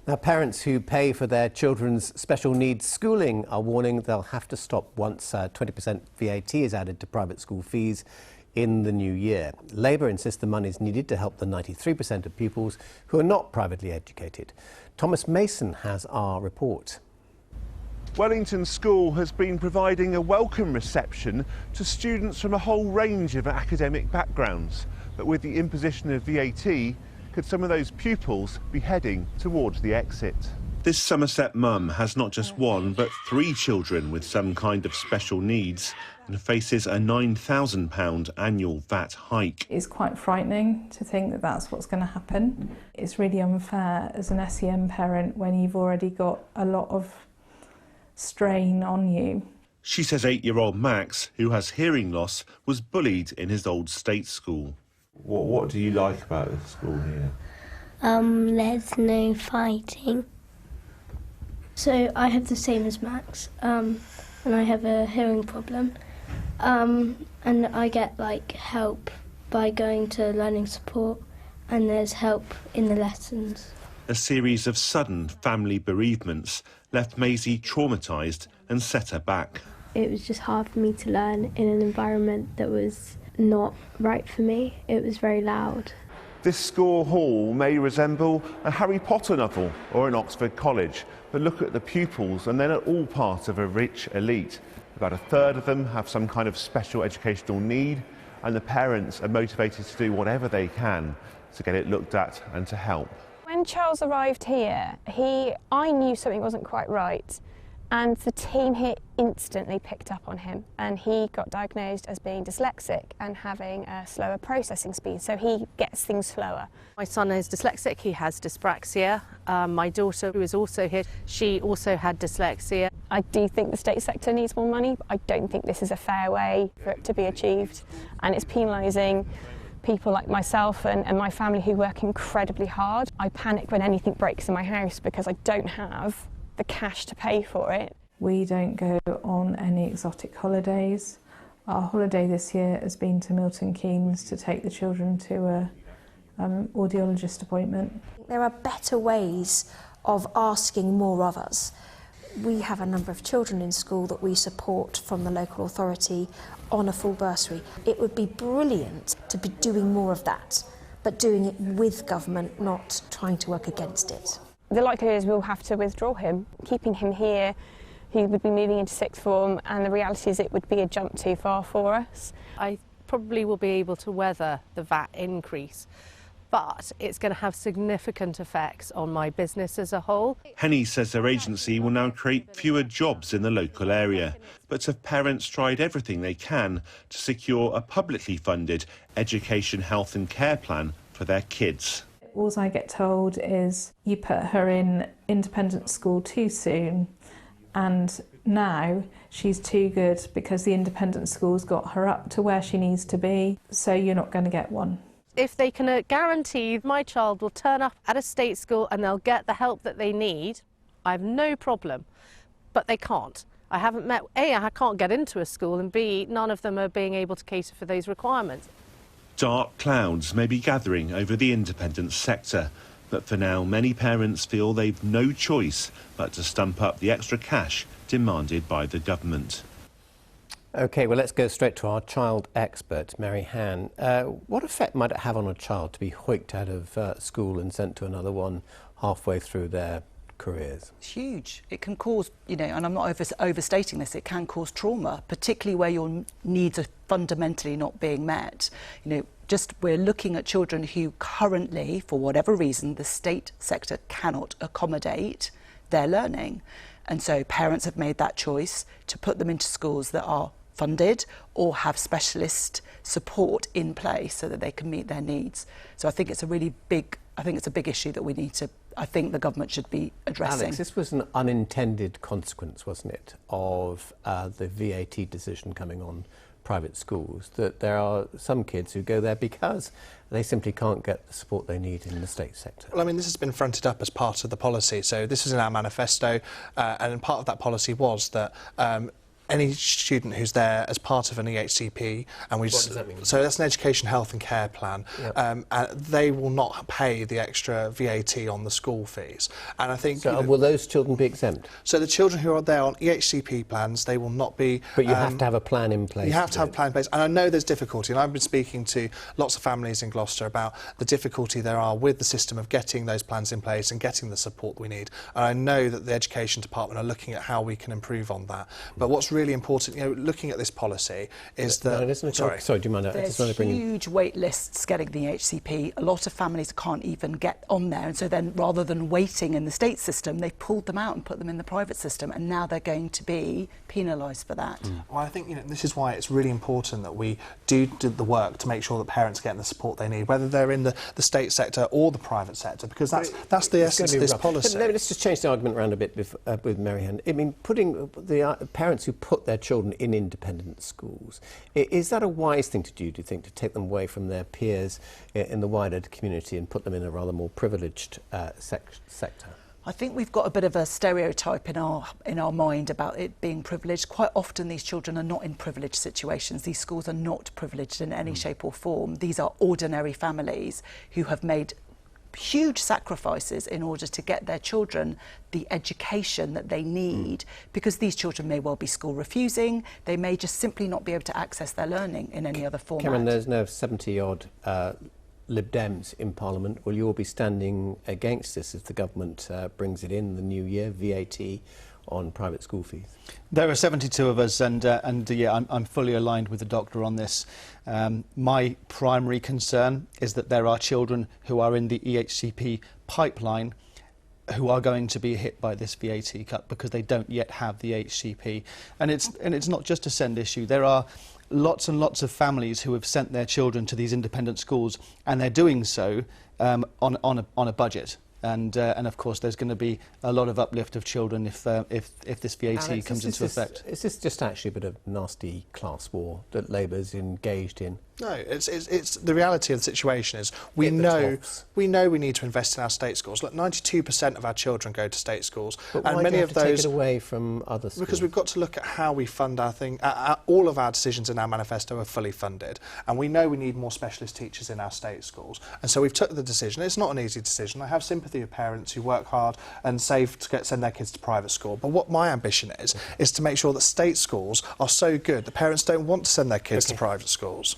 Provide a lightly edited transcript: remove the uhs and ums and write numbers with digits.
Now, parents who pay for their children's special needs schooling are warning they'll have to stop once 20% VAT is added to private school fees in the new year. Labour insists the money is needed to help the 93% of pupils who are not privately educated. Thomas Mason has our report. Wellington School has been providing a welcome reception to students from a whole range of academic backgrounds. But with the imposition of VAT, could some of those pupils be heading towards the exit? This Somerset mum has not just one but 3 children with some kind of special needs and faces a £9,000 annual VAT hike. It's quite frightening to think that that's what's going to happen. It's really unfair as an SEN parent when you've already got a lot of strain on you. She says 8-year-old Max, who has hearing loss, was bullied in his old state school. What do you like about the school here? There's no fighting. So I have the same as Max, and I have a hearing problem, and I get help by going to learning support, and there's help in the lessons. A series of sudden family bereavements left Maisie traumatised and set her back. It was just hard for me to learn in an environment that was not right for me. It was very loud. This school hall may resemble a Harry Potter novel or an Oxford college, but look at the pupils and they're all part of a rich elite. About a third of them have some kind of special educational need, and the parents are motivated to do whatever they can to get it looked at and to help. When Charles arrived here, I knew something wasn't quite right, and the team here instantly picked up on him, and he got diagnosed as being dyslexic and having a slower processing speed, so he gets things slower. My son is dyslexic, he has dyspraxia. My daughter, who is also here, she also had dyslexia. I do think the state sector needs more money, but I don't think this is a fair way for it to be achieved, and it's penalising people like myself and my family who work incredibly hard. I panic when anything breaks in my house because I don't have the cash to pay for it. We don't go on any exotic holidays. Our holiday this year has been to Milton Keynes to take the children to an audiologist appointment. There are better ways of asking more of us. We have a number of children in school that we support from the local authority on a full bursary. It would be brilliant to be doing more of that, but doing it with government, not trying to work against it. The likelihood is we'll have to withdraw him. Keeping him here, he would be moving into sixth form, and the reality is it would be a jump too far for us. I probably will be able to weather the VAT increase, but it's going to have significant effects on my business as a whole. Henny says their agency will now create fewer jobs in the local area, but have parents tried everything they can to secure a publicly funded education, health and care plan for their kids? All I get told is you put her in independent school too soon, and now she's too good because the independent school's got her up to where she needs to be, so you're not going to get one. If they can guarantee my child will turn up at a state school and they'll get the help that they need, I have no problem. But they can't. I haven't met, A, I can't get into a school, and B, none of them are being able to cater for those requirements. Dark clouds may be gathering over the independent sector, but for now many parents feel they've no choice but to stump up the extra cash demanded by the government. OK, well, let's go straight to our child expert, Mary Han. What effect might it have on a child to be hoiked out of school and sent to another one halfway through their careers? It's huge. It can cause, and I'm not overstating this, it can cause trauma, particularly where your needs are fundamentally not being met. We're looking at children who currently, for whatever reason, the state sector cannot accommodate their learning. And so parents have made that choice to put them into schools that are funded or have specialist support in place so that they can meet their needs. So I think it's a big issue that I think the government should be addressing. Alex, this was an unintended consequence, wasn't it, of the VAT decision coming on private schools, that there are some kids who go there because they simply can't get the support they need in the state sector. Well, I mean, this has been fronted up as part of the policy, so this is in our manifesto, and part of that policy was that any student who's there as part of an EHCP, and what does that mean? So that's an education, health and care plan. Yep. They will not pay the extra VAT on the school fees. And I think... So will those children be exempt? So the children who are there on EHCP plans, they will not be... But you have to have a plan in place. You have to have a plan in place. And I know there's difficulty, and I've been speaking to lots of families in Gloucester about the difficulty there are with the system of getting those plans in place and getting the support we need. And I know that the Education Department are looking at how we can improve on that. But what's really important, looking at this policy, is that... No, sorry, do you mind? There's huge wait lists getting the HCP. A lot of families can't even get on there, and so then rather than waiting in the state system, they've pulled them out and put them in the private system, and now they're going to be penalised for that. Well, I think this is why it's really important that we do the work to make sure that parents get the support they need, whether they're in the state sector or the private sector, because that's the essence of this policy. Let's just change the argument around a bit with Mary-Anne. I mean, putting the parents who put their children in independent schools, is that a wise thing to do you think, to take them away from their peers in the wider community and put them in a rather more privileged sector? I think we've got a bit of a stereotype in our mind about it being privileged. Quite often these children are not in privileged situations. These schools are not privileged in any shape or form. These are ordinary families who have made huge sacrifices in order to get their children the education that they need, because these children may well be school refusing. They may just simply not be able to access their learning in any other format. Cameron, there's now 70-odd Lib Dems in Parliament. Will you all be standing against this if the government brings it in the new year, VAT on private school fees? There are 72 of us, and yeah, I'm fully aligned with the doctor on this. My primary concern is that there are children who are in the EHCP pipeline who are going to be hit by this VAT cut because they don't yet have the HCP. And it's not just a SEND issue. There are lots and lots of families who have sent their children to these independent schools, and they're doing so on a budget. And of course, there's going to be a lot of uplift of children if this VAT comes into effect. Is this just actually a bit of nasty class war that Labour's engaged in? No, it's the reality of the situation is we know we need to invest in our state schools. Look, 92% of our children go to state schools, but and why many do you of have to those take it away from other schools? Because we've got to look at how we fund our thing. All of our decisions in our manifesto are fully funded, and we know we need more specialist teachers in our state schools. And so we've took the decision. It's not an easy decision. I have sympathy with parents who work hard and save to send their kids to private school. But what my ambition is to make sure that state schools are so good that parents don't want to send their kids to private schools.